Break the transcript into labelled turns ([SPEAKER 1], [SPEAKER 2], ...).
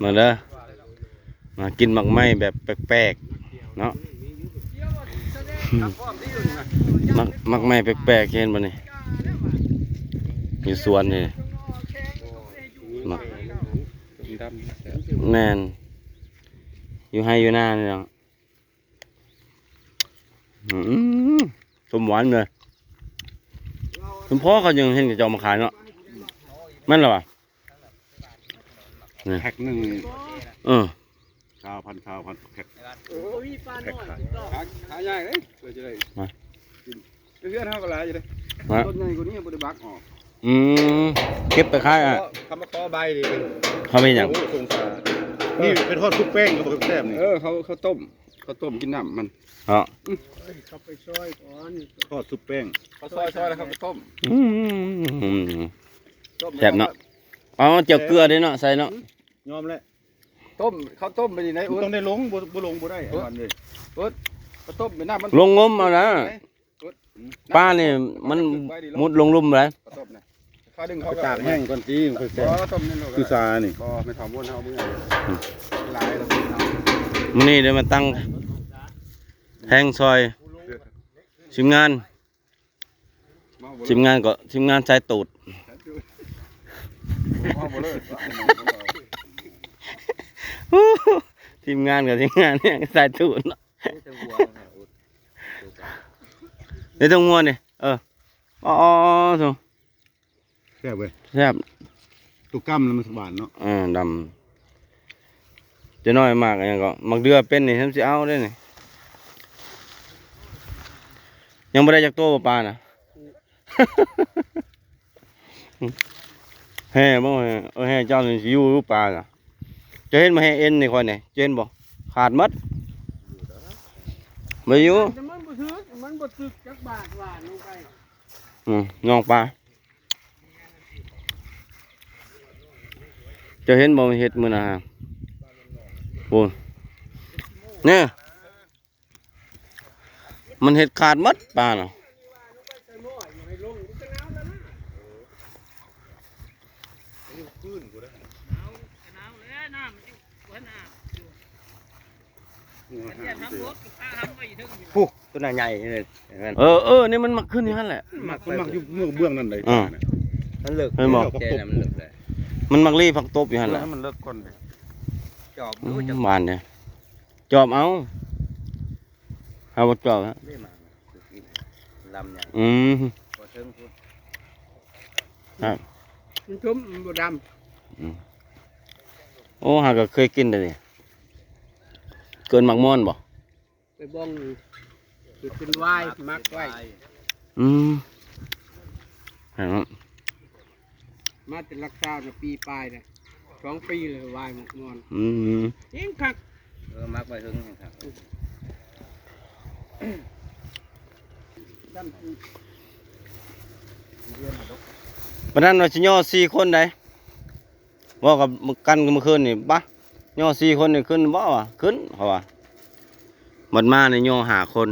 [SPEAKER 1] มาเด้อมากินหมักไหม้แบบแปลกๆเนาะหมักไหม้แปลกๆเห็นบ่นี่มีสวนนี่หมักแม่นอยู่ให้อยู่หน้านี่เนาะสมหวานเลยคุณพ่อเขายังเห็นกับจอมาขายเนาะแม่นหรอวะ
[SPEAKER 2] แพ็คหนึ่งชาวพันแพ็คขายใหญ่เลยจะได้เพื่อนเขาก็หลายอยู่เลยต้นใหญ่กว่านี้บริบักออก
[SPEAKER 1] เก็บไปขาย
[SPEAKER 2] คำมาคอใบดิ
[SPEAKER 1] เขาไม่อย่าง
[SPEAKER 2] นี่เป็นทอดคุกแป้งกับแซ่บนี่เขาต้มกินน้ำมัน
[SPEAKER 3] เขาไปซอยก่อน
[SPEAKER 2] ทอดซุปแป้งเขาซอยแล้วเขาไปต้ม
[SPEAKER 1] แซ่บเนาะอ๋อเจียวเกลือด้วยเนาะใส่เนาะ
[SPEAKER 2] ยอมแล้วต้มเขาต้มไปไหนต้องได้ลงบ่ลงบ่ได้วันเลยเขาต้มไปน้ำมัน
[SPEAKER 1] ลงงมเอานะป้าเนี่ยมันมุดลงลุ่มเลย
[SPEAKER 2] เขาดึงเขาตากแห้งก่อนตีมันคือซานี่ไม่ทำวนเอาเมื่อหลาย
[SPEAKER 1] มันนี่เดี๋ยวมาตั้งแทงซอยชิมงานใช้ตูดทีมงานเนี่ยใส่ตูดเดี๋ยวต้องงัวนี่อ๋อถูก
[SPEAKER 2] แซ่บเว้ย
[SPEAKER 1] แซ่บ
[SPEAKER 2] ตุกกั้มแล้วมันสบานเนาะ
[SPEAKER 1] ดำจะน้อยมากอย่างก็มักเดือเป็นนี่ฉันจะเอาได้นี่ยังไม่ได้จากตัวปลาน่ะแห่บ่แห่เจ้านี่สิอยู่ปลาน่ะจะเห็นมาแห่เอ็นนี่ค่อยนี่เห็นบ่ขาดมัดไม่อยู่
[SPEAKER 3] มันบ่ถึกจักบาทหวานลงไป
[SPEAKER 1] น้องปลาจะเห็นบ่เห็ดมื้อน่ะโอ้เนี่ยมันเห็ดขาดมัดปลาเนาะ
[SPEAKER 2] ปุ๊บตัวใหญ่เลย
[SPEAKER 1] นี่มันมักขึ้นอย่างนั้นแหละ
[SPEAKER 2] มักอยู่เบื้องนั่นเลย
[SPEAKER 1] มันเลิกไม่บอกมันมักรีผักตบอยู่หั่นแหละ
[SPEAKER 2] มันเลิกก่อนเลย
[SPEAKER 1] จอบบ้านเนี่ยจอบเอาจอบฮะลำอย่างครับ
[SPEAKER 3] มันชุ่มบด
[SPEAKER 1] ำโอ้หาก็เคยกินเลยเกินหมักม่อนบ่
[SPEAKER 3] ไปบ้องคือเป็นวายมักไว้มาแต่รักษาปีปลายเลย2 ปีเลยวายหมกม่อนเองคัก
[SPEAKER 1] มักไปถึงครับวันนั้นเราจะย่อ4 คนได้ว่ากับกันเมื่อคืนนี่ปะย่อ4 คนนี่ขึ้นบ่วะขึ้นเขาว่าหมดมาในย่อ5 คน